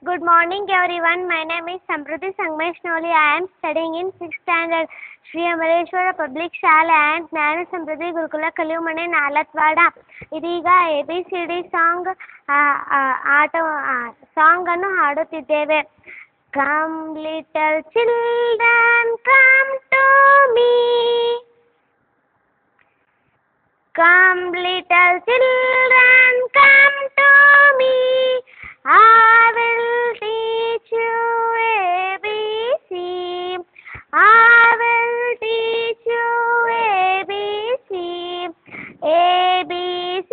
Good morning everyone. My name is Samruddhi Sangmeshnoli. I am studying in 6th standard Sri Amareshwara Public Shala and Gnana Samruddhi Gurukula Kaliyumane Nalatwada. ಇದೀಗ ABCD song ಸಾಂಗನ್ನು ಹಾಡುತ್ತಿದ್ದೇವೆ. Come little children, come to me. Come little children, come to me. I will teach you ABC. I will teach you ABC. A B C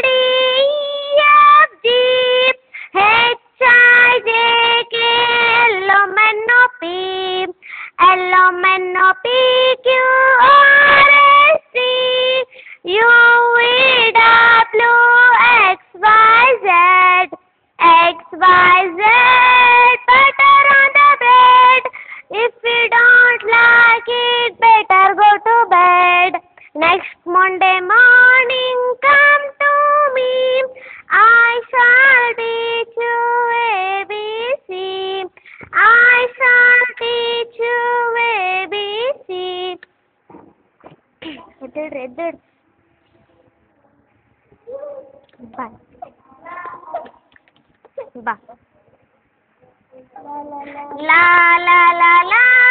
D E F G H I J K L M N O P L M N O P Q R S T U V W X Y Z. X Y Z butter on the bread. If you don't like it, better go to bed. Next Monday morning, come to me. I shall teach you ABC. I shall teach you ABC. Bye. Ba. La la la la.